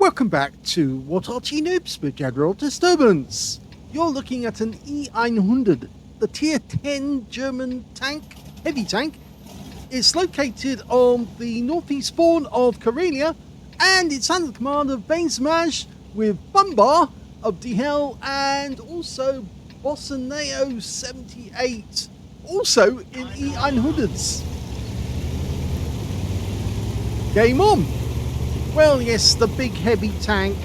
Welcome back to What Arty Noobs with General Disturbance. You're looking at an E100, the tier 10 German tank, heavy tank. It's located on the northeast spawn of Karelia, and it's under the command of Bainsamaj with Bumbar of DHELL and also Bossaneo 78, also in E100s. Game on! Well, yes, the big heavy tank.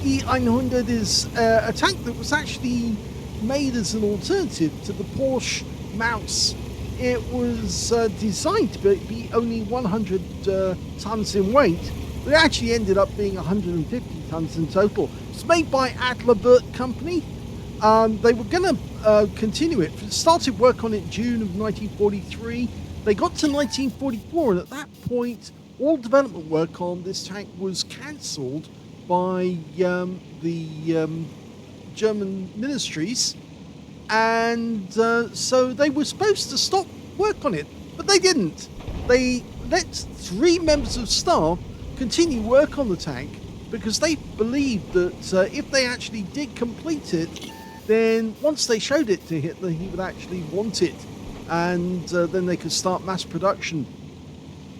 E100 is a tank that was actually made as an alternative to the Porsche Mouse. It was designed to be only 100 tons in weight, but it actually ended up being 150 tons in total. It's made by Adlerbert Company. They were going to continue it. Started work on it June of 1943. They got to 1944, and at that point, all development work on this tank was cancelled by the German ministries, and so they were supposed to stop work on it, but they didn't. They let 3 members of staff continue work on the tank because they believed that if they actually did complete it, then once they showed it to Hitler, he would actually want it, and then they could start mass production.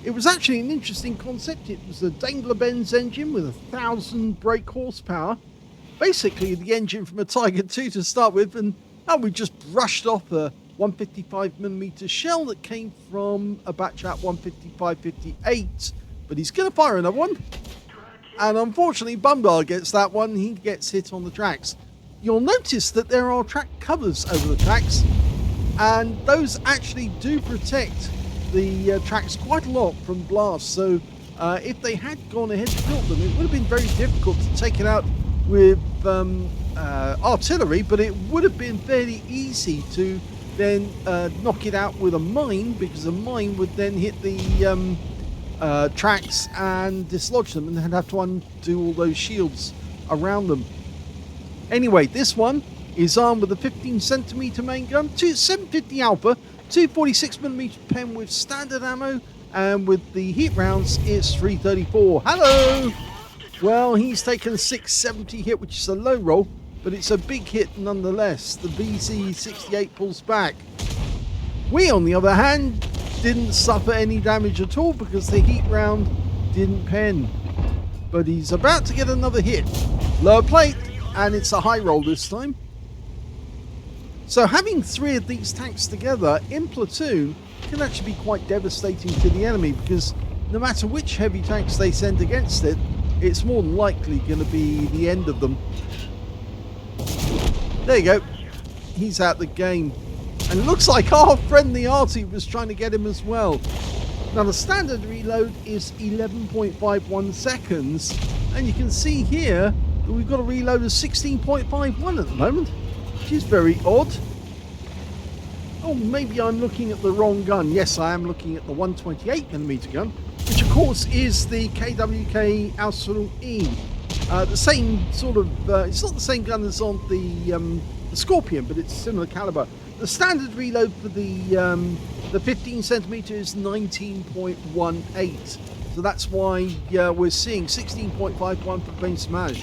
It was actually an interesting concept. It was a Daimler-Benz engine with 1,000 brake horsepower. Basically the engine from a Tiger II to start with, and we just brushed off a 155mm shell that came from a batch at 155-58. But he's going to fire another one. And unfortunately, Bumbar gets that one. He gets hit on the tracks. You'll notice that there are track covers over the tracks, and those actually do protect the tracks quite a lot from blasts. So if they had gone ahead and built them, it would have been very difficult to take it out with artillery, but it would have been fairly easy to then knock it out with a mine, because a mine would then hit the tracks and dislodge them, and they'd have to undo all those shields around them. Anyway, this one is armed with a 15cm main gun, 750 Alpha, 246mm pen with standard ammo, and with the heat rounds it's 334. Hello! Well, he's taken a 670 hit, which is a low roll, but it's a big hit nonetheless. The VZ68 pulls back. We, on the other hand, didn't suffer any damage at all because the heat round didn't pen. But he's about to get another hit. Lower plate, and it's a high roll this time. So having 3 of these tanks together in platoon can actually be quite devastating to the enemy, because no matter which heavy tanks they send against it, it's more than likely going to be the end of them. There you go. He's out the game. And it looks like our friend the Arty was trying to get him as well. Now the standard reload is 11.51 seconds. And you can see here that we've got a reload of 16.51 at the moment, which is very odd. Oh, maybe I'm looking at the wrong gun. Yes, I am looking at the 128mm gun, which of course is the KWK Aslains. The same sort of, it's not the same gun as on the Scorpion, but it's similar caliber. The standard reload for the 15cm is 19.18. So that's why we're seeing 16.51 for Bainsamaj.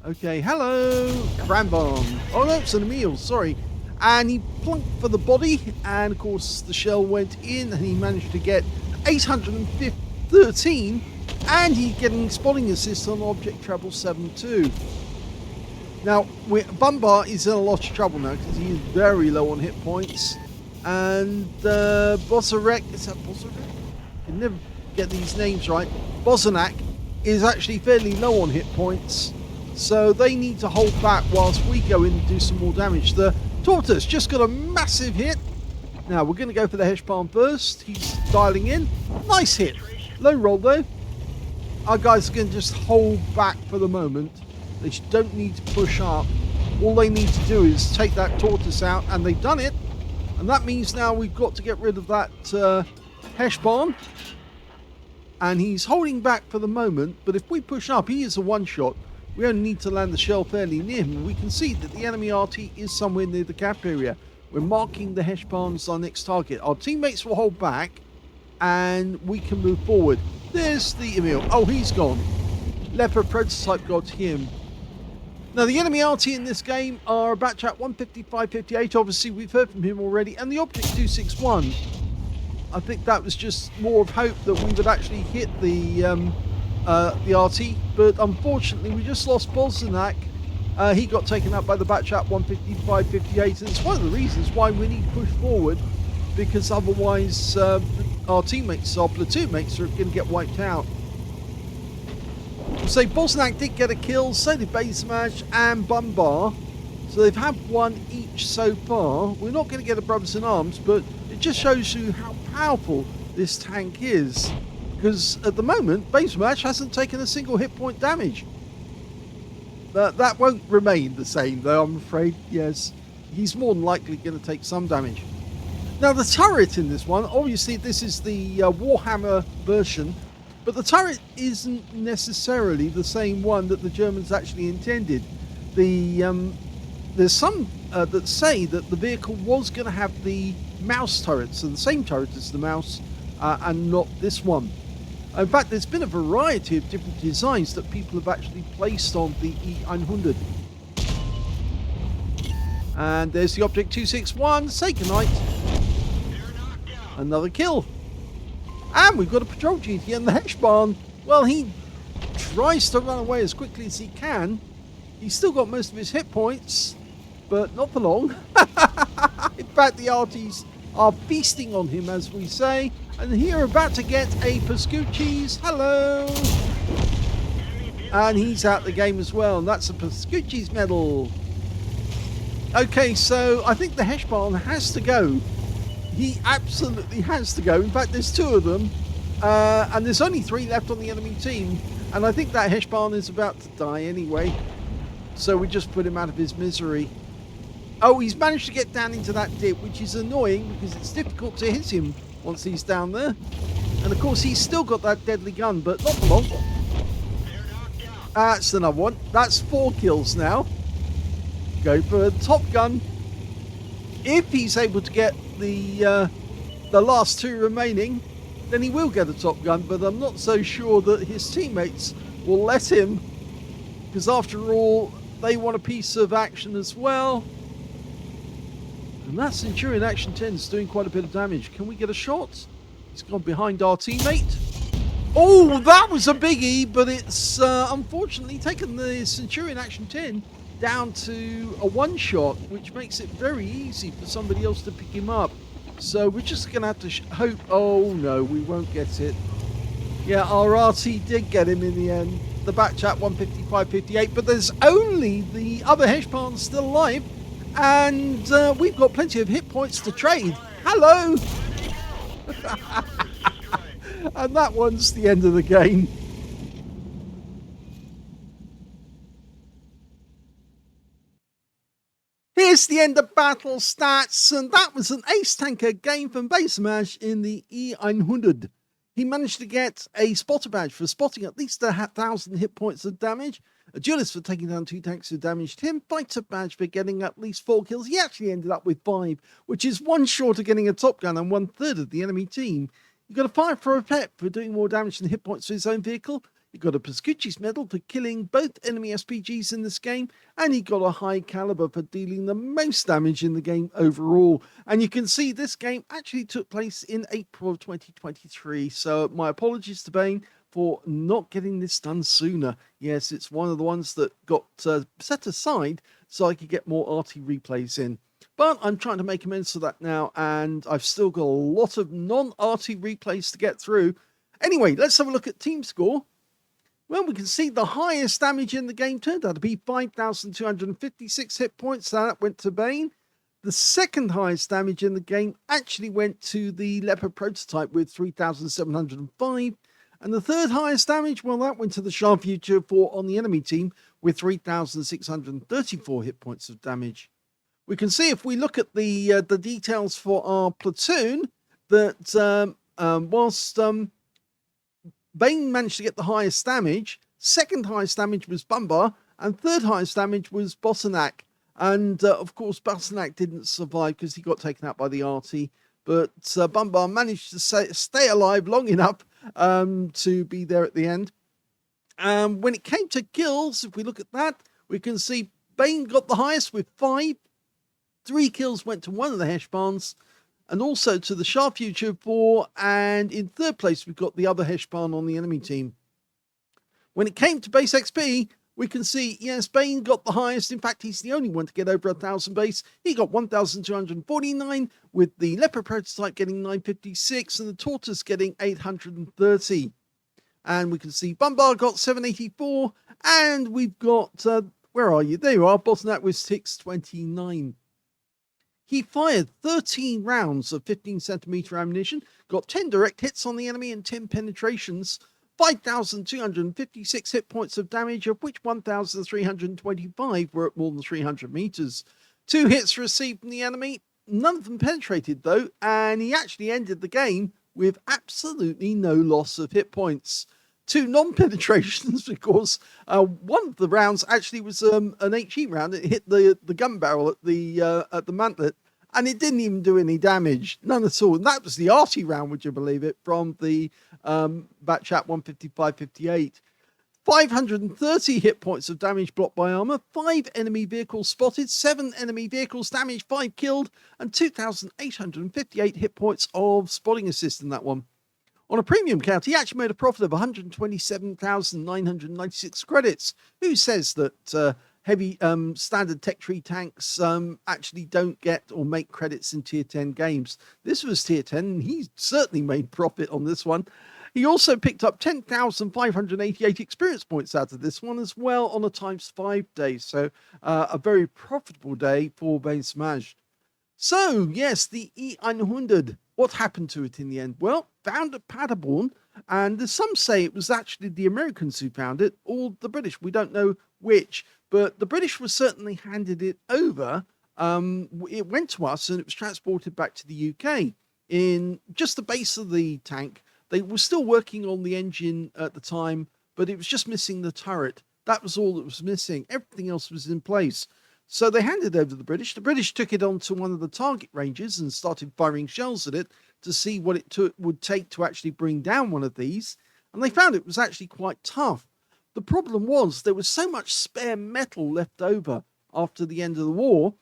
Okay, hello, Rambon. Oh no, it's an Emil, sorry. And he plunked for the body, and of course the shell went in, and he managed to get 813, and he's getting spotting assist on object treble 7-2. Now, Bumbar is in a lot of trouble now because he is very low on hit points, and Bozarek, is that Bozarek? I can never get these names right. Bozanak is actually fairly low on hit points, so they need to hold back whilst we go in and do some more damage. The Tortoise just got a massive hit. Now we're going to go for the Heshpan first. He's dialing in. Nice hit. Low roll though. Our guys are going to just hold back for the moment. They don't need to push up. All they need to do is take that Tortoise out, and they've done it. And that means now we've got to get rid of that Heshpan. And he's holding back for the moment, but if we push up, he is a one-shot. We only need to land the shell fairly near him. We can see that the enemy RT is somewhere near the cap area. We're marking the Heshpan as our next target. Our teammates will hold back, and we can move forward. There's the Emil. Oh, he's gone. Leopard prototype got him. Now, the enemy Arty in this game are batch at 155.58. Obviously, we've heard from him already. And the Object 261, I think that was just more of hope that we would actually hit the Arty. But unfortunately, we just lost Bolsonak. He got taken up by the batch at 155.58. And it's one of the reasons why we need to push forward. Because otherwise, our teammates, our platoon mates, are going to get wiped out. So Bolsonak did get a kill, so did Basemash and Bumbar. So they've had one each so far. We're not going to get a Brothers in Arms, but it just shows you how powerful this tank is. Because at the moment, Basemash hasn't taken a single hit point damage. That won't remain the same, though, I'm afraid. Yes, he's more than likely going to take some damage. Now, the turret in this one, obviously this is the Warhammer version. But the turret isn't necessarily the same one that the Germans actually intended. There's some that say that the vehicle was going to have the mouse turret, so the same turret as the mouse, and not this one. In fact, there's been a variety of different designs that people have actually placed on the E100. And there's the Object 261. Say goodnight. Another kill. And we've got a patrol duty in the Heshbarn. Well, he tries to run away as quickly as he can. He's still got most of his hit points, but not for long. In fact, the Arties are feasting on him, as we say. And here about to get a Pascucci's. Hello! And he's out the game as well. And that's a Pascucci's medal. Okay, so I think the Heshbarn has to go. He absolutely has to go. In fact, there's two of them. And there's only 3 left on the enemy team. And I think that Heshbarn is about to die anyway. So we just put him out of his misery. Oh, he's managed to get down into that dip, which is annoying because it's difficult to hit him once he's down there. And of course, he's still got that deadly gun, but not for long. That's another one. That's 4 kills now. Go for Top Gun. If he's able to get the last 2 remaining, then he will get a Top Gun, but I'm not so sure that his teammates will let him, because after all, they want a piece of action as well. And that Centurion Action 10 is doing quite a bit of damage. Can we get a shot? He's gone behind our teammate. Oh, that was a biggie, but it's unfortunately taken the Centurion Action 10 down to a one-shot, which makes it very easy for somebody else to pick him up. So we're just going to have to hope... Oh, no, we won't get it. Yeah, our RT did get him in the end. The batch at 155.58, but there's only the other Heshbarn still alive, and we've got plenty of hit points to trade. Hello! And that one's the end of the game. Here's the end of battle stats, and that was an ace tanker game from Basemash in the E100. He managed to get a spotter badge for spotting at least 1,000 hit points of damage, a duelist for taking down 2 tanks who damaged him, fighter badge for getting at least 4 kills. He actually ended up with 5, which is 1 short of getting a Top Gun and 1/3 of the enemy team. He got a 5 for a pet for doing more damage than hit points to his own vehicle. He got a Pascucci's medal for killing both enemy SPGs in this game, and he got a high caliber for dealing the most damage in the game overall. And you can see this game actually took place in April of 2023, so my apologies to Bane for not getting this done sooner. Yes, it's one of the ones that got set aside so I could get more Arty replays in. But I'm trying to make amends for that now, and I've still got a lot of non-Arty replays to get through. Anyway, let's have a look at team score. Well, we can see the highest damage in the game turned out to be 5,256 hit points. That went to Bane. The second highest damage in the game actually went to the Leopard prototype with 3,705. And the third highest damage, well, that went to the Sharp Future 4 on the enemy team with 3,634 hit points of damage. We can see if we look at the details for our platoon that whilst Bane managed to get the highest damage, second highest damage was Bumbar, and third highest damage was Bolsonak. And of course, Bolsonak didn't survive because he got taken out by the Arty. But Bumbar managed to stay alive long enough to be there at the end. When it came to kills, if we look at that, we can see Bane got the highest with 5. 3 kills went to one of the Heshbans, and also to the Shah Future 4, and in third place we've got the other Heshban on the enemy team. When it came to base XP, we can see, yes, Bane got the highest. In fact, he's the only one to get over 1,000 base. He got 1,249, with the Leopard prototype getting 956 and the Tortoise getting 830. And we can see Bumbar got 784, and we've got, where are you? There you are, Bosnak with 629. He fired 13 rounds of 15cm ammunition, got 10 direct hits on the enemy and 10 penetrations, 5,256 hit points of damage, of which 1,325 were at more than 300 meters. 2 hits received from the enemy, none of them penetrated though, and he actually ended the game with absolutely no loss of hit points. 2 non-penetrations because one of the rounds actually was an HE round. It hit the gun barrel at the mantlet, and it didn't even do any damage, none at all. And that was the Arty round, would you believe it, from the Batchat 155-58. 530 hit points of damage blocked by armor, 5 enemy vehicles spotted, 7 enemy vehicles damaged, 5 killed, and 2,858 hit points of spotting assist in that one. On a premium count, he actually made a profit of 127,996 credits. Who says that heavy standard tech tree tanks actually don't get or make credits in tier 10 games? This was tier 10, and he certainly made profit on this one. He also picked up 10,588 experience points out of this one as well on a ×5 day. So a very profitable day for Bane Smash. So, yes, the E100. What happened to it in the end? Well, found at Paderborn, and some say it was actually the Americans who found it, or the British. We don't know which, but the British were certainly handed it over. It went to us, and it was transported back to the UK. In just the base of the tank, they were still working on the engine at the time, but it was just missing the turret. That was all that was missing. Everything else was in place. So they handed it over to the British. The British took it onto one of the target ranges and started firing shells at it to see what it would take to actually bring down one of these. And they found it was actually quite tough. The problem was there was so much spare metal left over after the end of the war.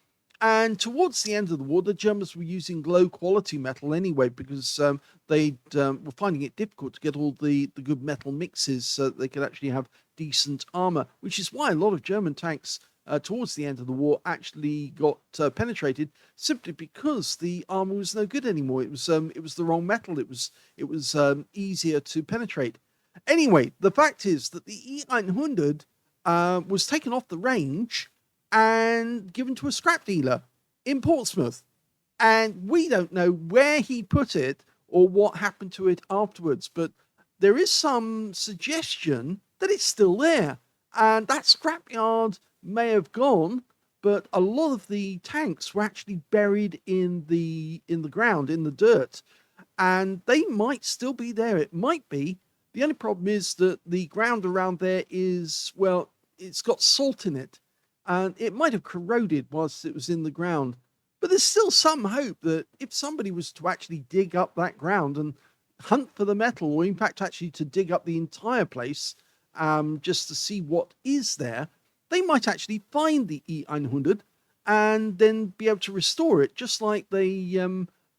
And towards the end of the war, the Germans were using low quality metal anyway, because they were finding it difficult to get all the good metal mixes so that they could actually have decent armor, which is why a lot of German tanks towards the end of the war actually got penetrated, simply because the armor was no good anymore. It was the wrong metal. It was easier to penetrate. Anyway, the fact is that the E100 was taken off the range and given to a scrap dealer in Portsmouth, and we don't know where he put it or what happened to it afterwards, but there is some suggestion that it's still there, and that scrapyard may have gone, but a lot of the tanks were actually buried in the ground, in the dirt, and they might still be there. It might be. The only problem is that the ground around there is, well, it's got salt in it, and it might have corroded whilst it was in the ground. But there's still some hope that if somebody was to actually dig up that ground and hunt for the metal, or in fact actually to dig up the entire place just to see what is there, they might actually find the E100 and then be able to restore it, just like they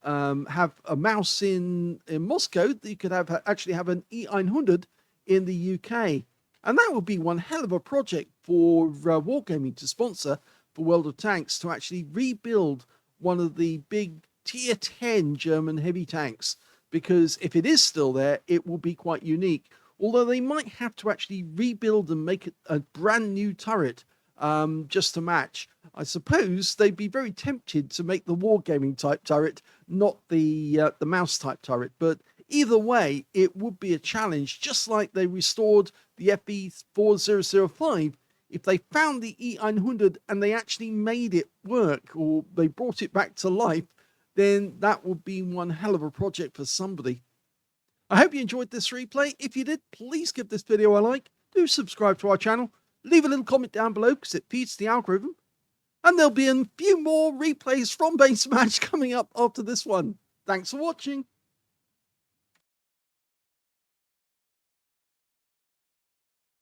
have a mouse in Moscow. You could actually have an E100 in the UK. And that would be one hell of a project for Wargaming to sponsor for World of Tanks, to actually rebuild one of the big tier 10 German heavy tanks. Because if it is still there, it will be quite unique. Although they might have to actually rebuild and make it a brand new turret just to match. I suppose they'd be very tempted to make the Wargaming type turret, not the mouse type turret. But either way, it would be a challenge, just like they restored the FE4005. If they found the E100 and they actually made it work, or they brought it back to life, then that would be one hell of a project for somebody. I hope you enjoyed this replay. If you did, please give this video a like. Do subscribe to our channel. Leave a little comment down below because it feeds the algorithm. And there'll be a few more replays from Bane Smash coming up after this one. Thanks for watching.